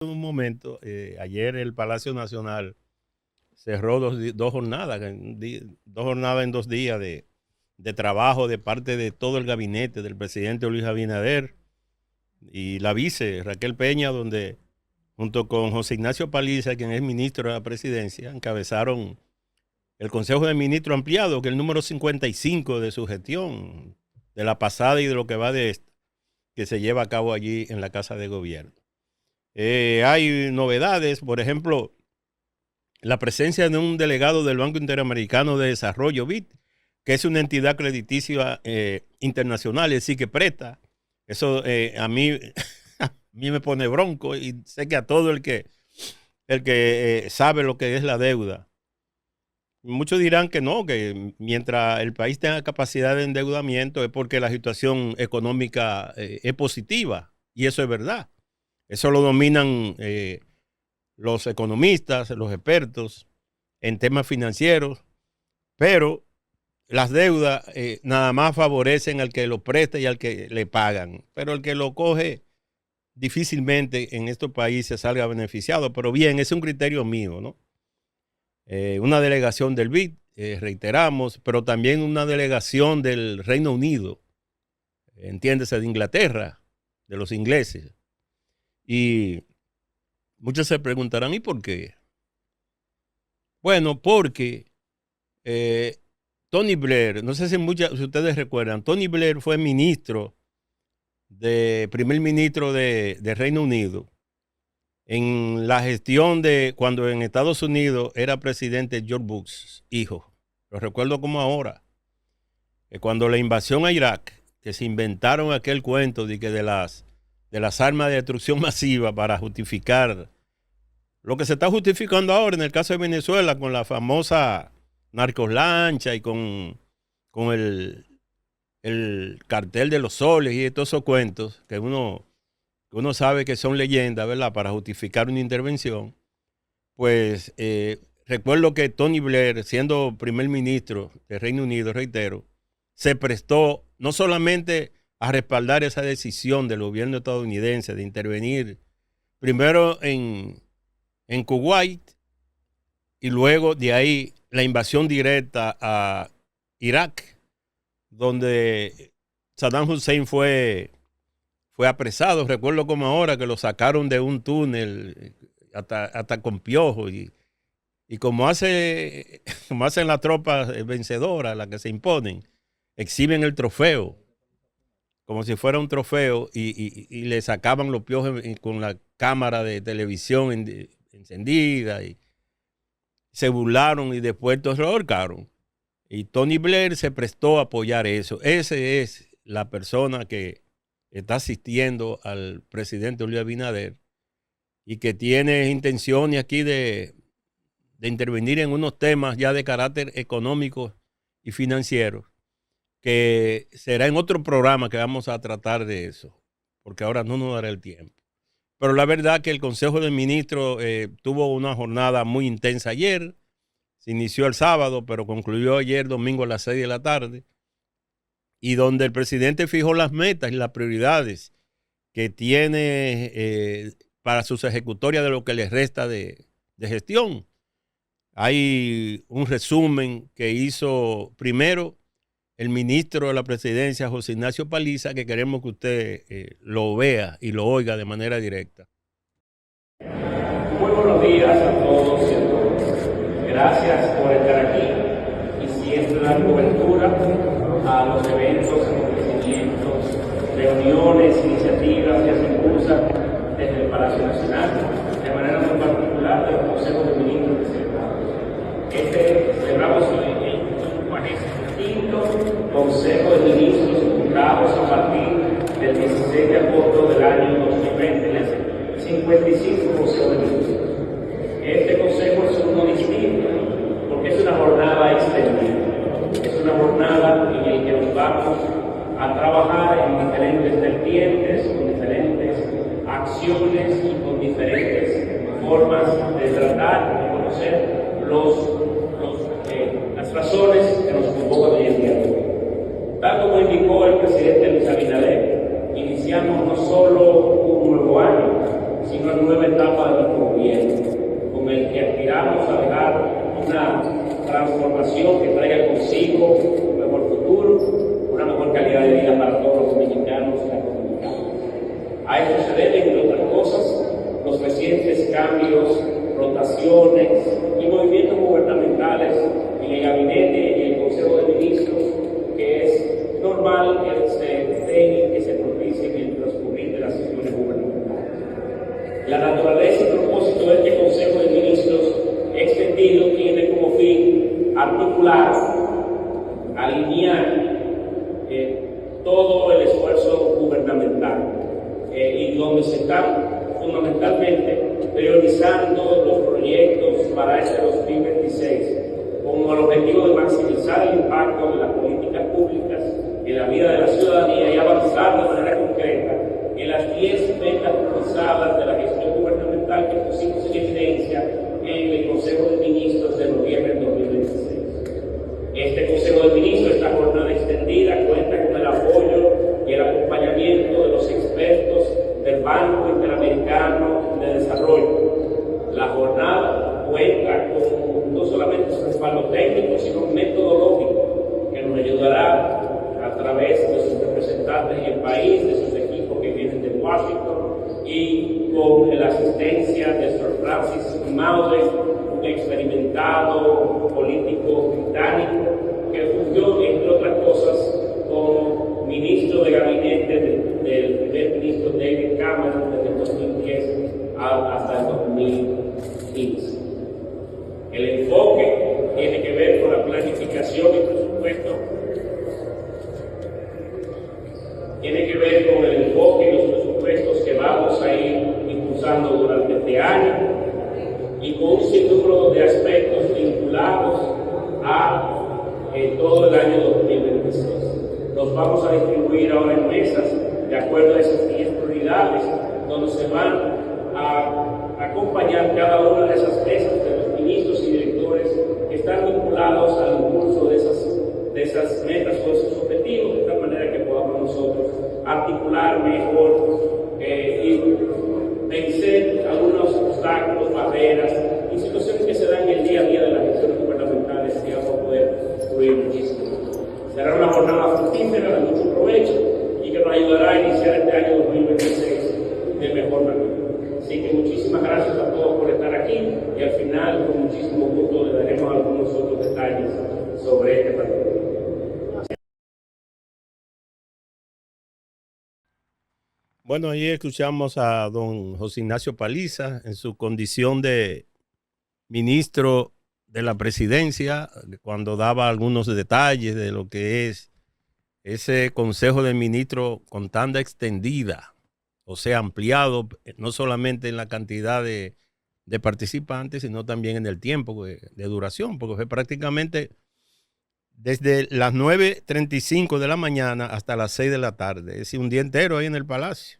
En un momento, ayer el Palacio Nacional cerró dos jornadas, dos jornadas en 2 días de trabajo de parte de todo el gabinete del presidente Luis Abinader y la vice Raquel Peña, donde junto con José Ignacio Paliza, quien es ministro de la presidencia, encabezaron el Consejo de Ministros ampliado, que es el número 55 de su gestión, de la pasada y de lo que va de esta, que se lleva a cabo allí en la Casa de Gobierno. Hay novedades, por ejemplo, la presencia de un delegado del Banco Interamericano de Desarrollo, BID, que es una entidad crediticia internacional, es decir, que presta. Eso a mí me pone bronco y sé que a todo el que sabe lo que es la deuda. Muchos dirán que no, que mientras el país tenga capacidad de endeudamiento es porque la situación económica es positiva, y eso es verdad. Eso lo dominan los economistas, los expertos en temas financieros, pero las deudas nada más favorecen al que lo presta y al que le pagan, pero el que lo coge difícilmente en estos países salga beneficiado. Pero bien, ese es un criterio mío, ¿no? Una delegación del BID, reiteramos, pero también una delegación del Reino Unido, entiéndese, de Inglaterra, de los ingleses. Y muchos se preguntarán, ¿y por qué? Bueno, porque Tony Blair, no sé si ustedes recuerdan, Tony Blair fue primer ministro de Reino Unido en la gestión de cuando en Estados Unidos era presidente George Bush, hijo. Lo recuerdo como ahora. Cuando la invasión a Irak, que se inventaron aquel cuento de las armas de destrucción masiva para justificar lo que se está justificando ahora en el caso de Venezuela con la famosa narcolancha y con el cartel de los soles y todos esos cuentos que uno sabe que son leyendas, ¿verdad?, para justificar una intervención. Pues recuerdo que Tony Blair, siendo primer ministro de Reino Unido, reitero, se prestó no solamente a respaldar esa decisión del gobierno estadounidense de intervenir primero en Kuwait y luego de ahí la invasión directa a Irak, donde Saddam Hussein fue apresado. Recuerdo como ahora que lo sacaron de un túnel hasta con piojos y como hacen las tropas vencedoras, las que se imponen, exhiben el trofeo como si fuera un trofeo y le sacaban los piojos con la cámara de televisión encendida y se burlaron y después todos lo ahorcaron. Y Tony Blair se prestó a apoyar eso. Ese es la persona que está asistiendo al presidente Luis Abinader y que tiene intenciones aquí de intervenir en unos temas ya de carácter económico y financiero, que será en otro programa que vamos a tratar de eso, porque ahora no nos dará el tiempo. Pero la verdad que el Consejo de Ministros tuvo una jornada muy intensa ayer. Se inició el sábado, pero concluyó ayer domingo a las 6 de la tarde, y donde el presidente fijó las metas y las prioridades que tiene para sus ejecutorias de lo que les resta de gestión. Hay un resumen que hizo primero el ministro de la presidencia, José Ignacio Paliza, que queremos que usted lo vea y lo oiga de manera directa. Muy buenos días a todos y a todas. Gracias por estar aquí y siempre dar cobertura a los eventos, acontecimientos, reuniones, iniciativas que se impulsan desde el Palacio Nacional, de manera muy particular del Consejo de Ministros que se celebramos hoy el 45º Consejo de Ministros convocados a partir del 16 de agosto del año 2020, el 55 Consejo de Ministros. Este consejo es uno distinto porque es una jornada extendida, es una jornada en la que nos vamos a trabajar en diferentes vertientes, con diferentes acciones y con diferentes formas de tratar de conocer las razones que nos convocan hoy en día. Tal como indicó el presidente Luis Abinader, iniciamos no solo un nuevo año, sino una nueva etapa gobierno, con el que aspiramos a dejar una transformación que traiga consigo un mejor futuro, una mejor calidad de vida para todos los dominicanos y las dominicanas. A esto se deben, entre otras cosas, los recientes cambios, rotaciones y movimientos gubernamentales en el gabinete y en el Consejo de Ministros, que es normal que se den y que se propicien en el transcurrir de las sesiones gubernamentales. La naturaleza y propósito de este Consejo de Ministros extendido tiene como fin articular, alinear todo el esfuerzo gubernamental y donde se están fundamentalmente priorizando los proyectos para este 2026 con el objetivo de maximizar el impacto de las políticas públicas en la vida de la ciudadanía y avanzar de manera concreta en las 10 metas priorizadas de la gestión gubernamental que pusimos en evidencia en el Consejo de Ministros de noviembre de 2026. Este Consejo de Ministros, esta jornada extendida, cuenta con el apoyo y el acompañamiento de los expertos del Banco Interamericano de Desarrollo. La jornada cuenta con no solamente su respaldo técnico, sino metodológico, que nos ayudará a través de sus representantes en el país, de sus equipos que vienen de Washington, y con la asistencia de Sir Francis Maude, un experimentado político británico que fungió, entre otras cosas, como ministro de gabinete del primer ministro David Cameron desde el 2010 hasta el 2015. El enfoque tiene que ver con la planificación y presupuesto, tiene que ver con el enfoque y los presupuestos que vamos a ir impulsando durante este año y con un sinnúmero de aspectos vinculados a todo el año 2026. Los vamos a distribuir ahora en mesas de acuerdo a esas 10 prioridades, donde se van a acompañar cada una de esas mesas de los ministros y directores que están vinculados al impulso de esas metas o esos objetivos, de tal manera que podamos nosotros articular mejor y vencer algunos obstáculos, barreras y situaciones que se dan en el día a día de las gestiones gubernamentales y vamos a poder fluir muchísimo. Será una jornada fructífera de mucho provecho y que nos ayudará a iniciar este año 2026 de mejor manera. Así que muchísimas gracias a todos por estar aquí y al final con muchísimo gusto le daremos algunos otros detalles sobre este partido. Bueno, ahí escuchamos a don José Ignacio Paliza en su condición de ministro de la presidencia, cuando daba algunos detalles de lo que es ese Consejo de Ministros con tanda extendida, o sea, ampliado, no solamente en la cantidad de participantes, sino también en el tiempo de duración, porque fue prácticamente desde las 9:35 de la mañana hasta las 6 de la tarde, es decir, un día entero ahí en el Palacio.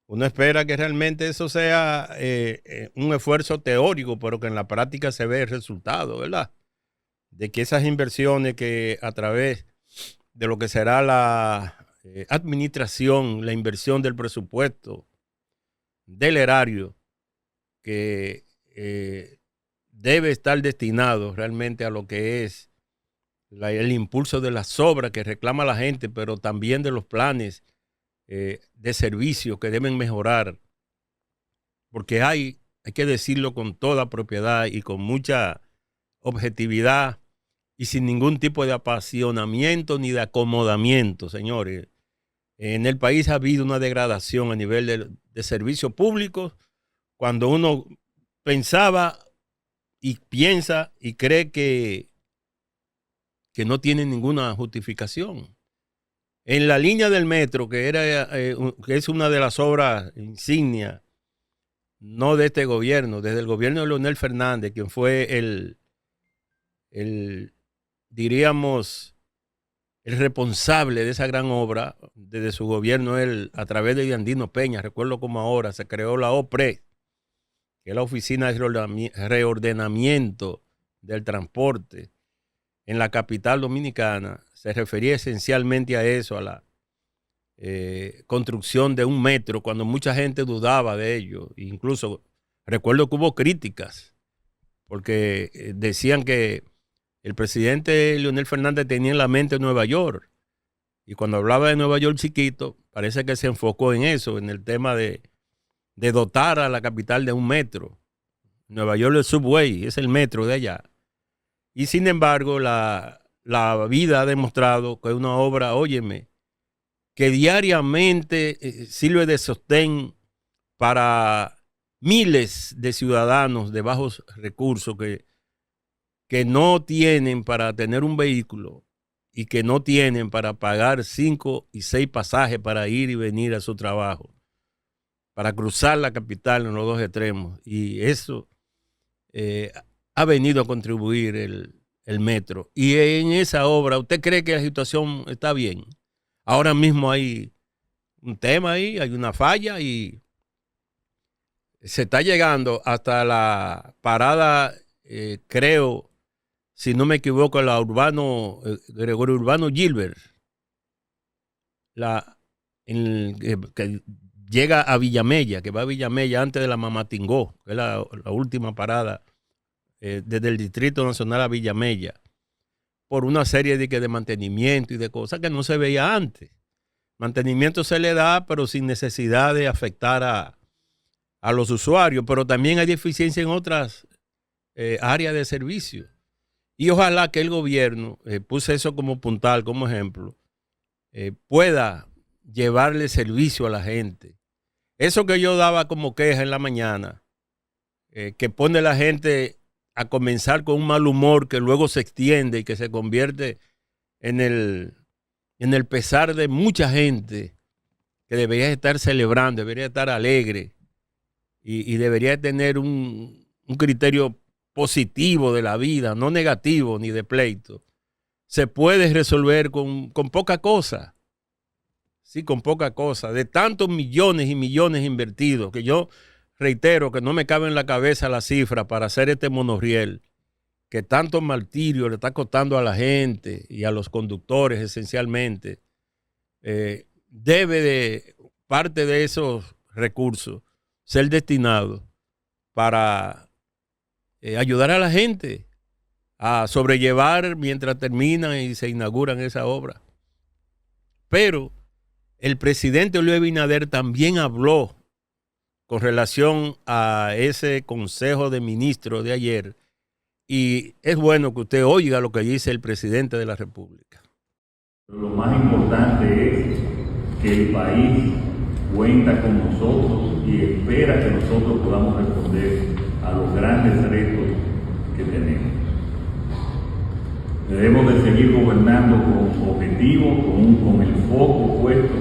Uno espera que realmente eso sea un esfuerzo teórico, pero que en la práctica se ve el resultado, ¿verdad? De que esas inversiones que a través de lo que será la administración, la inversión del presupuesto, del erario, que debe estar destinado realmente a lo que es el impulso de las obras que reclama la gente, pero también de los planes de servicio que deben mejorar, porque hay que decirlo con toda propiedad y con mucha objetividad y sin ningún tipo de apasionamiento ni de acomodamiento, señores. En el país ha habido una degradación a nivel de servicios públicos cuando uno pensaba y piensa y cree que no tiene ninguna justificación. En la línea del metro, que es una de las obras insignia, no de este gobierno, desde el gobierno de Leonel Fernández, quien fue diríamos, el responsable de esa gran obra, desde su gobierno, a través de Andino Peña, recuerdo como ahora, se creó la OPRE, que es la Oficina de Reordenamiento del Transporte en la capital dominicana. Se refería esencialmente a eso, a la construcción de un metro, cuando mucha gente dudaba de ello. Incluso Recuerdo que hubo críticas porque decían que el presidente Leonel Fernández tenía en la mente Nueva York. Y cuando hablaba de Nueva York chiquito, parece que se enfocó en eso, en el tema de dotar a la capital de un metro. Nueva York es el subway, es el metro de allá. Y sin embargo, la vida ha demostrado que es una obra, óyeme, que diariamente sirve de sostén para miles de ciudadanos de bajos recursos que no tienen para tener un vehículo y que no tienen para pagar 5 y 6 pasajes para ir y venir a su trabajo, para cruzar la capital en los dos extremos. Y eso ha venido a contribuir el metro. Y en esa obra, ¿usted cree que la situación está bien? Ahora mismo hay un tema ahí, hay una falla y se está llegando hasta la parada, creo, si no me equivoco, la Gregorio Urbano Gilbert, que llega a Villamella, que va a Villamella antes de la Mamatingó, que es la última parada desde el Distrito Nacional a Villamella, por una serie de mantenimiento y de cosas que no se veía antes. Mantenimiento se le da, pero sin necesidad de afectar a los usuarios, pero también hay deficiencia en otras áreas de servicio. Y ojalá que el gobierno, puse eso como puntal, como ejemplo, pueda llevarle servicio a la gente. Eso que yo daba como queja en la mañana, que pone a la gente a comenzar con un mal humor que luego se extiende y que se convierte en el pesar de mucha gente que debería estar celebrando, debería estar alegre y debería tener un criterio positivo de la vida, no negativo ni de pleito. Se puede resolver con poca cosa. Sí, con poca cosa. De tantos millones y millones invertidos, que yo reitero que no me cabe en la cabeza la cifra para hacer este monorriel, que tanto martirio le está costando a la gente y a los conductores esencialmente. Debe de parte de esos recursos ser destinado para ayudar a la gente a sobrellevar mientras terminan y se inauguran esa obra. Pero el presidente Luis Abinader también habló con relación a ese Consejo de Ministros de ayer, y es bueno que usted oiga lo que dice el presidente de la República. Lo más importante es que el país cuenta con nosotros y espera que nosotros podamos responder a los grandes retos que tenemos. Debemos de seguir gobernando con objetivos, con el foco puesto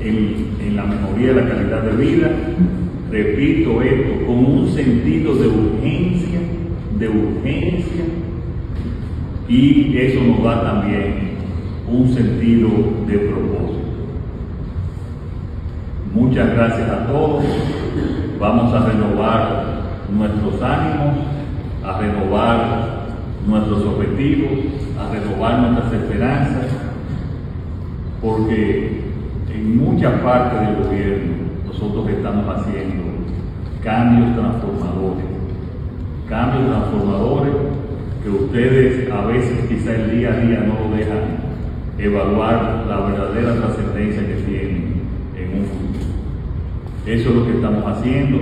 en la mejoría de la calidad de vida. Repito esto, con un sentido de urgencia, y eso nos da también un sentido de propósito. Muchas gracias a todos. Vamos a renovar nuestros ánimos, a renovar nuestros objetivos, a renovar nuestras esperanzas, porque en mucha parte del gobierno nosotros estamos haciendo cambios transformadores que ustedes a veces quizá el día a día no lo dejan evaluar la verdadera trascendencia que tienen en un futuro. Eso es lo que estamos haciendo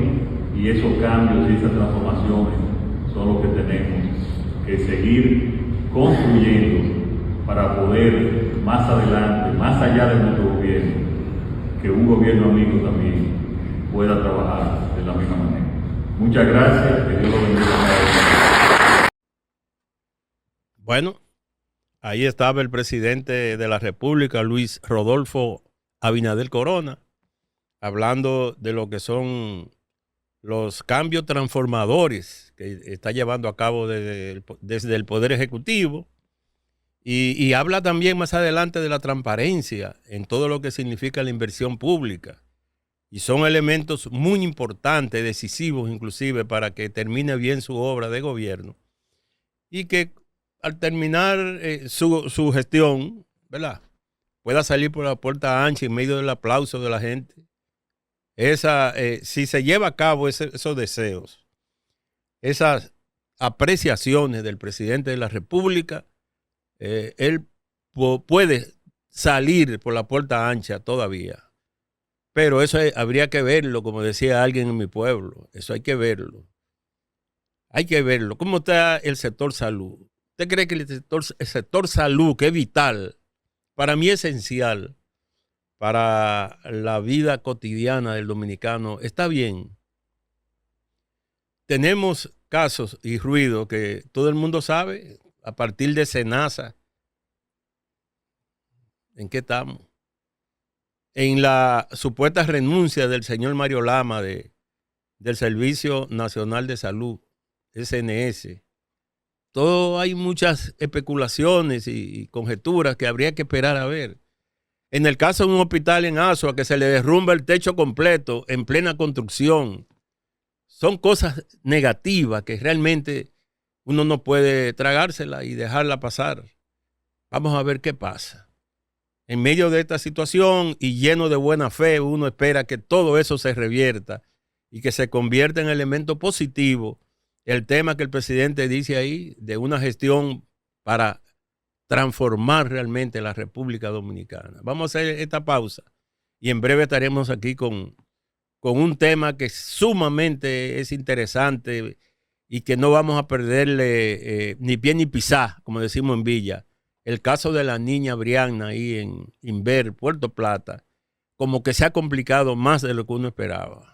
y esos cambios y esas transformaciones son los que tenemos que seguir construyendo para poder más adelante, más allá de nuestro gobierno, que un gobierno amigo también pueda trabajar de la misma manera. Muchas gracias, que Dios lo bendiga. Bueno, ahí estaba el presidente de la República, Luis Rodolfo Abinader Corona, hablando de lo que son los cambios transformadores que está llevando a cabo desde el Poder Ejecutivo, y habla también más adelante de la transparencia en todo lo que significa la inversión pública. Y son elementos muy importantes, decisivos inclusive, para que termine bien su obra de gobierno. Y que al terminar su gestión, ¿verdad?, pueda salir por la puerta ancha en medio del aplauso de la gente si se lleva a cabo esos deseos, esas apreciaciones del presidente de la República, él puede salir por la puerta ancha todavía. Pero eso habría que verlo, como decía alguien en mi pueblo. Eso hay que verlo. Hay que verlo. ¿Cómo está el sector salud? ¿Usted cree que el sector salud, que es vital, para mí esencial, para la vida cotidiana del dominicano, está bien? Tenemos casos y ruido que todo el mundo sabe, a partir de Senasa. ¿En qué estamos? En la supuesta renuncia del señor Mario Lama del Servicio Nacional de Salud, SNS. Todo hay muchas especulaciones y conjeturas que habría que esperar a ver. En el caso de un hospital en Asua, que se le derrumba el techo completo en plena construcción, son cosas negativas que realmente uno no puede tragársela y dejarla pasar. Vamos a ver qué pasa. En medio de esta situación y lleno de buena fe, uno espera que todo eso se revierta y que se convierta en elemento positivo el tema que el presidente dice ahí de una gestión para transformar realmente la República Dominicana. Vamos a hacer esta pausa y en breve estaremos aquí con un tema que sumamente es interesante y que no vamos a perderle ni pie ni pisá, como decimos en Villa. El caso de la niña Brianna ahí en Inver, Puerto Plata, como que se ha complicado más de lo que uno esperaba.